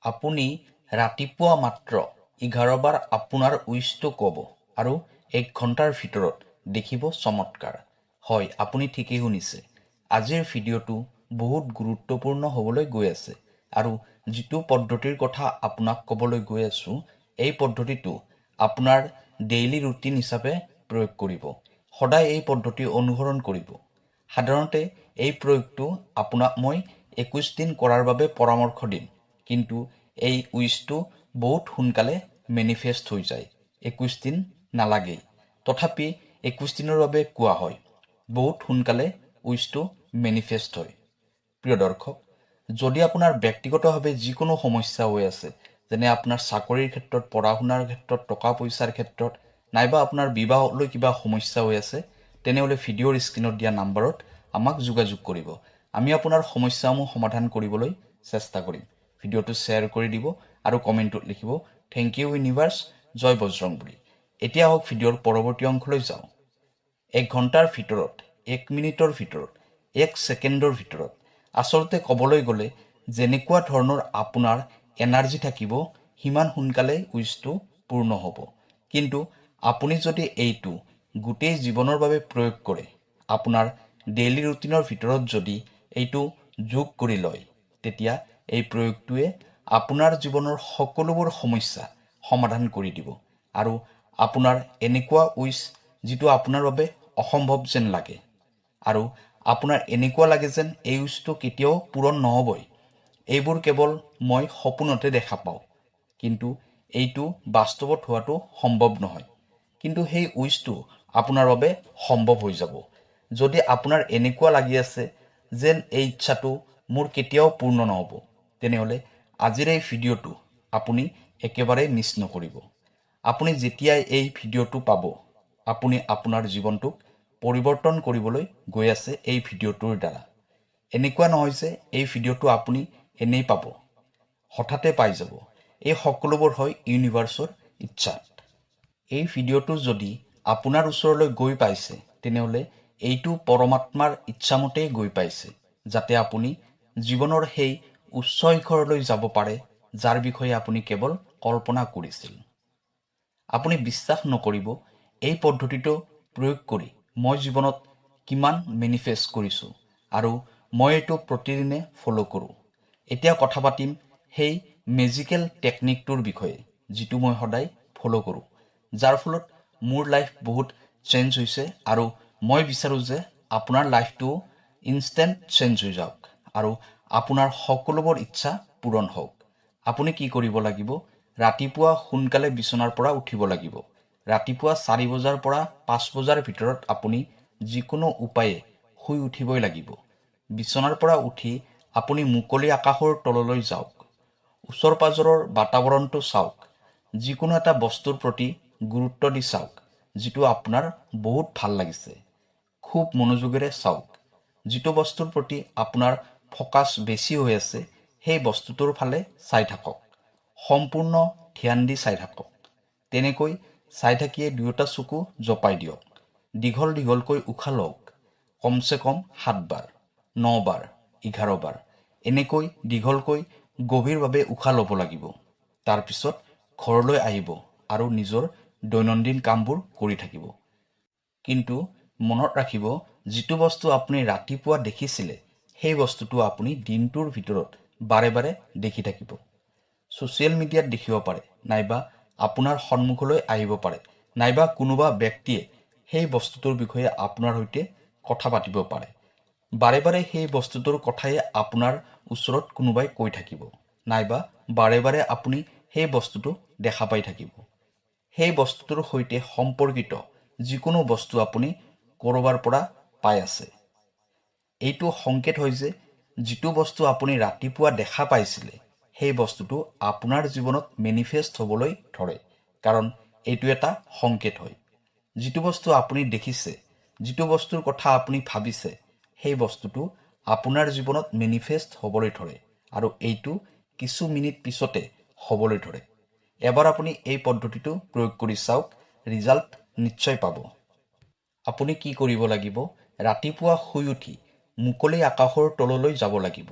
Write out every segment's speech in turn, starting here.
আপুনি ৰাতিপুৱা মাত্ৰ 11 বাৰ আপোনাৰ উইচটো ক'ব আৰু 1 ঘণ্টাৰ ভিতৰত দেখিব চমৎকাৰ। হয়, আপুনি ঠিকেই শুনিছে। আজিৰ ভিডিঅ'টো বহুত গুৰুত্বপূৰ্ণ হ'বলৈ গৈ আছে আৰু যিটো পদ্ধতিৰ কথা আপোনাক ক'বলৈ গৈ আছোঁ, এই পদ্ধতিটো আপোনাৰ ডেইলি ৰুটিন হিচাপে প্ৰয়োগ কৰিব। সদায় এই পদ্ধতি অনুসৰণ কৰিব। সাধাৰণতে এই প্ৰয়োগটো আপোনাক মই 21 দিন কৰাৰ বাবে পৰামৰ্শ দিম, কিন্তু এই উইচটো বহুত সোনকালে মেনিফেষ্ট হৈ যায়। 21 দিন নালাগেই। তথাপি 21 দিনৰ বাবে কোৱা হয়। বহুত সোনকালে উইচটো মেনিফেষ্ট হয়। প্ৰিয় দৰ্শক, যদি আপোনাৰ ব্যক্তিগতভাৱে যিকোনো সমস্যা হৈ আছে, যেনে আপোনাৰ চাকৰিৰ ক্ষেত্ৰত, পঢ়া শুনাৰ ক্ষেত্ৰত, টকা পইচাৰ ক্ষেত্ৰত, নাইবা আপোনাৰ বিবাহলৈ কিবা সমস্যা হৈ আছে, তেনেহ'লে ভিডিঅ'ৰ স্ক্ৰীণত দিয়া নাম্বাৰত আমাক যোগাযোগ কৰিব। আমি আপোনাৰ সমস্যাসমূহ সমাধান কৰিবলৈ চেষ্টা কৰিম। ভিডিঅ'টো শ্বেয়াৰ কৰি দিব আৰু কমেণ্টত লিখিব, থেংক ইউ ইউনিভাৰ্ছ, জয় বজৰংবলী। এতিয়া হওক ভিডিঅ'ৰ পৰৱৰ্তী অংশলৈ যাওঁ। 1 ঘণ্টাৰ ভিতৰত, 1 মিনিটৰ ভিতৰত, 1 ছেকেণ্ডৰ ভিতৰত, আচলতে ক'বলৈ গ'লে যেনেকুৱা ধৰণৰ আপোনাৰ এনাৰ্জি থাকিব, সিমান সোনকালে উইচটো পূৰ্ণ হ'ব। কিন্তু আপুনি যদি এইটো গোটেই জীৱনৰ বাবে প্ৰয়োগ কৰে, আপোনাৰ ডেইলি ৰুটিনৰ ভিতৰত যদি এইটো যোগ কৰি লয়, তেতিয়া এই প্ৰয়োগটোৱে আপোনাৰ জীৱনৰ সকলোবোৰ সমস্যা সমাধান কৰি দিব আৰু আপোনাৰ এনেকুৱা উইচ যিটো আপোনাৰ বাবে অসম্ভৱ যেন লাগে আৰু আপোনাৰ এনেকুৱা লাগে যেন এই উইচটো কেতিয়াও পূৰণ নহ'বই। এইবোৰ কেৱল মই সপোনতে দেখা পাওঁ, কিন্তু এইটো বাস্তৱত হোৱাটো সম্ভৱ নহয়। কিন্তু সেই উইচটো আপোনাৰ বাবে সম্ভৱ হৈ যাব। যদি আপোনাৰ এনেকুৱা লাগি আছে যেন এই ইচ্ছাটো মোৰ কেতিয়াও পূৰ্ণ নহ'ব, তেনেহ'লে আজিৰ এই ভিডিঅ'টো আপুনি একেবাৰে মিছ নকৰিব। আপুনি যেতিয়াই এই ভিডিঅ'টো পাব, আপুনি আপোনাৰ জীৱনটোক পৰিৱৰ্তন কৰিবলৈ গৈ আছে এই ভিডিঅ'টোৰ দ্বাৰা। এনেকুৱা নহয় যে এই ভিডিঅ'টো আপুনি এনেই পাব, হঠাতে পাই যাব। এই সকলোবোৰ হয় ইউনিভাৰ্ছৰ ইচ্ছাত। এই ভিডিঅ'টো যদি আপোনাৰ ওচৰলৈ গৈ পাইছে, তেনেহ'লে এইটো পৰমাত্মাৰ ইচ্ছামতেই গৈ পাইছে, যাতে আপুনি জীৱনৰ সেই উচ্চ শিখৰলৈ যাব পাৰে, যাৰ বিষয়ে আপুনি কেৱল কল্পনা কৰিছিল। আপুনি বিশ্বাস নকৰিব, এই পদ্ধতিটো প্ৰয়োগ কৰি মই জীৱনত কিমান মেনিফেষ্ট কৰিছোঁ আৰু মই এইটো প্ৰতিদিনে ফ'ল' কৰোঁ। এতিয়া কথা পাতিম সেই মেজিকেল টেকনিকটোৰ বিষয়ে, যিটো মই সদায় ফ'ল' কৰোঁ, যাৰ ফলত মোৰ লাইফ বহুত চেঞ্জ হৈছে আৰু মই বিচাৰোঁ যে আপোনাৰ লাইফটো ইনষ্টেণ্ট চেঞ্জ হৈ যাওক আৰু আপোনাৰ সকলোবোৰ ইচ্ছা পূৰণ হওক। আপুনি কি কৰিব লাগিব? ৰাতিপুৱা সোনকালে বিচনাৰ পৰা উঠিব লাগিব। ৰাতিপুৱা 4 বজাৰ পৰা 5 বজাৰ ভিতৰত আপুনি যিকোনো উপায়ে শুই উঠিবই লাগিব। বিচনাৰ পৰা উঠি আপুনি মুকলি আকাশৰ তললৈ যাওক। ওচৰ পাজৰৰ বাতাবৰণটো চাওক। যিকোনো এটা বস্তুৰ প্ৰতি গুৰুত্ব দি চাওক, যিটো আপোনাৰ বহুত ভাল লাগিছে। খুব মনোযোগেৰে চাওক। যিটো বস্তুৰ প্ৰতি আপোনাৰ ফ'কাছ বেছি হৈ আছে, সেই বস্তুটোৰ ফালে চাই থাকক। সম্পূৰ্ণ ধ্যান দি চাই থাকক। তেনেকৈ চাই থাকিয়ে দুয়োটা চকু জপাই দিয়ক। দীঘল দীঘলকৈ উশাহ লওক। কমচে কম 7 বাৰ, 9 বাৰ, 11 বাৰ, এনেকৈ দীঘলকৈ গভীৰভাৱে উশাহ ল'ব লাগিব। তাৰপিছত ঘৰলৈ আহিব আৰু নিজৰ দৈনন্দিন কামবোৰ কৰি থাকিব। কিন্তু মনত ৰাখিব, যিটো বস্তু আপুনি ৰাতিপুৱা দেখিছিলে, সেই বস্তুটো আপুনি দিনটোৰ ভিতৰত বাৰে বাৰে দেখি থাকিব। ছ'চিয়েল মিডিয়াত দেখিব পাৰে, নাইবা আপোনাৰ সন্মুখলৈ আহিব পাৰে, নাইবা কোনোবা ব্যক্তিয়ে সেই বস্তুটোৰ বিষয়ে আপোনাৰ সৈতে কথা পাতিব পাৰে। বাৰে বাৰে সেই বস্তুটোৰ কথাই আপোনাৰ ওচৰত কোনোবাই কৈ থাকিব, নাইবা বাৰে বাৰে আপুনি সেই বস্তুটো দেখা পাই থাকিব। সেই বস্তুটোৰ সৈতে সম্পৰ্কিত যিকোনো বস্তু আপুনি ক'ৰবাৰ পৰা পাই আছে। এইটো সংকেত হয় যে যিটো বস্তু আপুনি ৰাতিপুৱা দেখা পাইছিলে, সেই বস্তুটো আপোনাৰ জীৱনত মেনিফেষ্ট হ'বলৈ ধৰে, কাৰণ এইটো এটা সংকেত হয়। যিটো বস্তু আপুনি দেখিছে, যিটো বস্তুৰ কথা আপুনি ভাবিছে, সেই বস্তুটো আপোনাৰ জীৱনত মেনিফেষ্ট হ'বলৈ ধৰে আৰু এইটো কিছু মিনিট পিছতে হ'বলৈ ধৰে। এবাৰ আপুনি এই পদ্ধতিটো প্ৰয়োগ কৰি চাওক, ৰিজাল্ট নিশ্চয় পাব। আপুনি কি কৰিব লাগিব? ৰাতিপুৱা শুই উঠি মুকলি আকাশৰ তললৈ যাব লাগিব।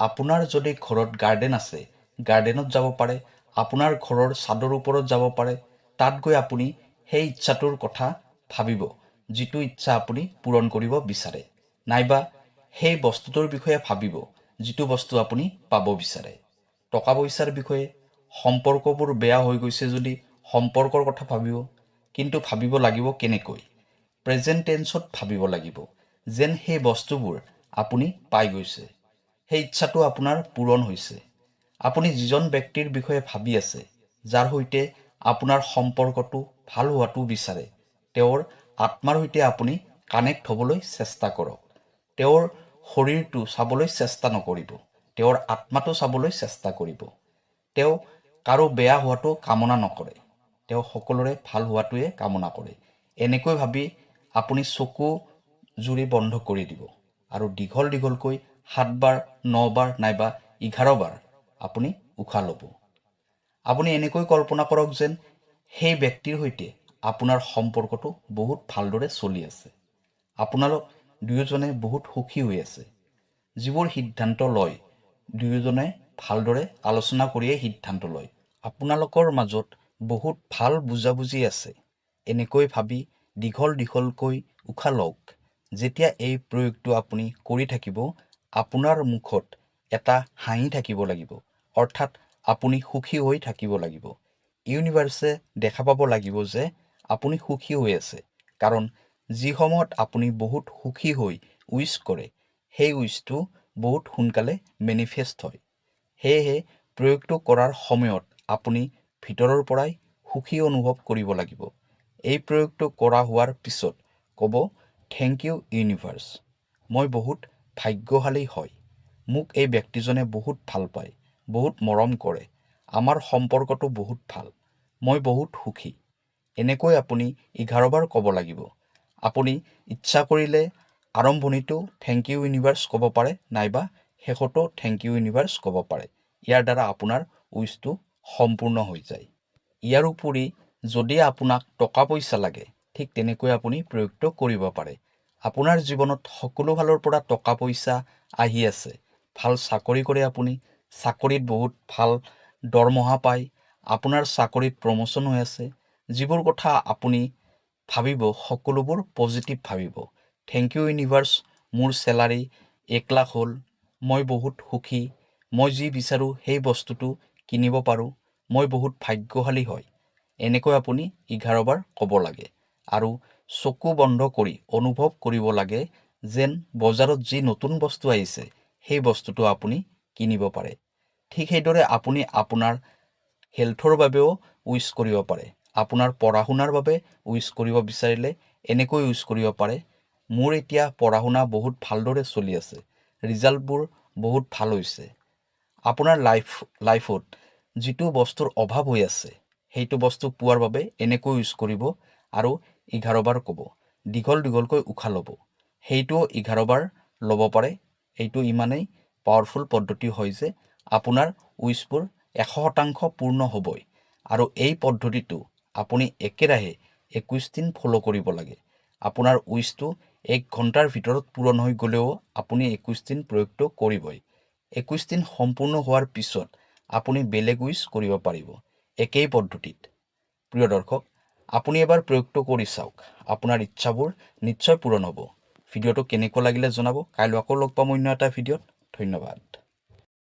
আপোনাৰ যদি ঘৰত গাৰ্ডেন আছে, গাৰ্ডেনত যাব পাৰে, আপোনাৰ ঘৰৰ ছাদৰ ওপৰত যাব পাৰে। তাত গৈ আপুনি সেই ইচ্ছাটোৰ কথা ভাবিব, যিটো ইচ্ছা আপুনি পূৰণ কৰিব বিচাৰে, নাইবা সেই বস্তুটোৰ বিষয়ে ভাবিব, যিটো বস্তু আপুনি পাব বিচাৰে। টকা পইচাৰ বিষয়ে, সম্পৰ্কবোৰ বেয়া হৈ গৈছে যদি সম্পৰ্কৰ কথা ভাবিব। কিন্তু ভাবিব লাগিব কেনেকৈ? প্ৰেজেণ্ট টেন্সত ভাবিব লাগিব, যেন সেই বস্তুবোৰ আপুনি পাই গৈছে, সেই ইচ্ছাটো আপোনাৰ পূৰণ হৈছে। আপুনি যিজন ব্যক্তিৰ বিষয়ে ভাবি আছে, যাৰ সৈতে আপোনাৰ সম্পৰ্কটো ভাল হোৱাটো বিচাৰে, তেওঁৰ আত্মাৰ সৈতে আপুনি কানেক্ট হ'বলৈ চেষ্টা কৰক। তেওঁৰ শৰীৰটো চাবলৈ চেষ্টা নকৰিব, তেওঁৰ আত্মাটো চাবলৈ চেষ্টা কৰিব। তেওঁ কাৰো বেয়া হোৱাটো কামনা নকৰে, তেওঁ সকলোৰে ভাল হোৱাটোৱে কামনা কৰে। এনেকৈ ভাবি আপুনি চকু জুৰি বন্ধ কৰি দিব আৰু দীঘল দীঘলকৈ 7 বাৰ, 9 বাৰ নাইবা 11 বাৰ আপুনি উশাহ ল'ব। আপুনি এনেকৈ কল্পনা কৰক যেন সেই ব্যক্তিৰ সৈতে আপোনাৰ সম্পৰ্কটো বহুত ভালদৰে চলি আছে। আপোনালোক দুয়োজনে বহুত সুখী হৈ আছে। যিবোৰ সিদ্ধান্ত লয়, দুয়োজনে ভালদৰে আলোচনা কৰিয়ে সিদ্ধান্ত লয়। আপোনালোকৰ মাজত বহুত ভাল বুজাবুজি আছে। এনেকৈ ভাবি দীঘল দীঘলকৈ উশাহ লওক। যেতিয়া এই প্ৰয়োগটো আপুনি কৰি থাকিব, আপোনাৰ মুখত এটা হাঁহি থাকিব লাগিব, অৰ্থাৎ আপুনি সুখী হৈ থাকিব লাগিব। ইউনিভাৰ্ছে দেখা পাব লাগিব যে আপুনি সুখী হৈ আছে, কাৰণ যি সময়ত আপুনি বহুত সুখী হৈ উইচ কৰে, সেই উইচটো বহুত সোনকালে মেনিফেষ্ট হয়। সেয়েহে প্ৰয়োগটো কৰাৰ সময়ত আপুনি ভিতৰৰ পৰাই সুখী অনুভৱ কৰিব লাগিব। এই প্ৰয়োগটো কৰা হোৱাৰ পিছত ক'ব, থেংক ইউ ইউনিভাৰ্ছ, মই বহুত ভাগ্যশালী হয়। মোক এই ব্যক্তিজনে বহুত ভাল পায়, বহুত মৰম কৰে, আমাৰ সম্পৰ্কটো বহুত ভাল, মই বহুত সুখী। এনেকৈ আপুনি 11 বাৰ ক'ব লাগিব। আপুনি ইচ্ছা কৰিলে আৰম্ভণিটো থেংক ইউ ইউনিভাৰ্ছ ক'ব পাৰে, নাইবা শেষতো থেংক ইউ ইউনিভাৰ্ছ ক'ব পাৰে। ইয়াৰ দ্বাৰা আপোনাৰ উইচটো সম্পূৰ্ণ হৈ যায়। ইয়াৰ উপৰি যদি আপোনাক টকা পইচা লাগে, ঠিক তেনেকৈ আপুনি প্ৰয়োগটো কৰিব পাৰে। আপোনাৰ জীৱনত সকলো ফালৰ পৰা টকা পইচা আহি আছে। ভাল চাকৰি কৰে আপুনি, চাকৰিত বহুত ভাল দৰমহা পায়, আপোনাৰ চাকৰিত প্ৰমোশ্যন হৈ আছে। যিবোৰ কথা আপুনি ভাবিব, সকলোবোৰ পজিটিভ ভাবিব। থেংক ইউ ইউনিভাৰ্ছ, মোৰ চেলাৰী 1 লাখ হ'ল, মই বহুত সুখী, মই যি বিচাৰোঁ সেই বস্তুটো কিনিব পাৰোঁ, মই বহুত ভাগ্যশালী হয়। এনেকৈ আপুনি 11 বাৰ ক'ব লাগে আৰু চকু বন্ধ কৰি অনুভৱ কৰিব লাগে যেন বজাৰত যি নতুন বস্তু আহিছে, সেই বস্তুটো আপুনি কিনিব পাৰে। ঠিক সেইদৰে আপুনি আপোনাৰ হেল্থৰ বাবেও উইচ কৰিব পাৰে। আপোনাৰ পঢ়া শুনাৰ বাবে উইচ কৰিব বিচাৰিলে এনেকৈ উইচ কৰিব পাৰে, মোৰ এতিয়া পঢ়া শুনা বহুত ভালদৰে চলি আছে, ৰিজাল্টবোৰ বহুত ভাল হৈছে। আপোনাৰ লাইফত যিটো বস্তুৰ অভাৱ হৈ আছে, সেইটো বস্তু পোৱাৰ বাবে এনেকৈ ইউজ কৰিব আৰু 11 বাৰ ক'ব। দীঘল দীঘলকৈ উশাহ ল'ব। সেইটোও 11 বাৰ ল'ব পাৰে। এইটো ইমানেই পাৱাৰফুল পদ্ধতি হয় যে আপোনাৰ উইচবোৰ 100% পূৰ্ণ হ'বই। আৰু এই পদ্ধতিটো আপুনি একেৰাহে 21 দিন ফ'ল' কৰিব লাগে। আপোনাৰ উইচটো 1 ঘণ্টাৰ ভিতৰত পূৰণ হৈ গ'লেও আপুনি 21 দিন প্ৰয়োগটো কৰিবই। 21 দিন সম্পূৰ্ণ হোৱাৰ পিছত আপুনি বেলেগ উইচ কৰিব পাৰিব একেই পদ্ধতিত। প্ৰিয় দৰ্শক, আপুনি এবাৰ প্ৰয়োগটো কৰি চাওক, আপোনাৰ ইচ্ছাবোৰ নিশ্চয় পূৰণ হ'ব। ভিডিঅ'টো কেনেকুৱা লাগিলে জনাব। কাইলৈ আকৌ লগ পাম অন্য এটা ভিডিঅ'ত। ধন্যবাদ।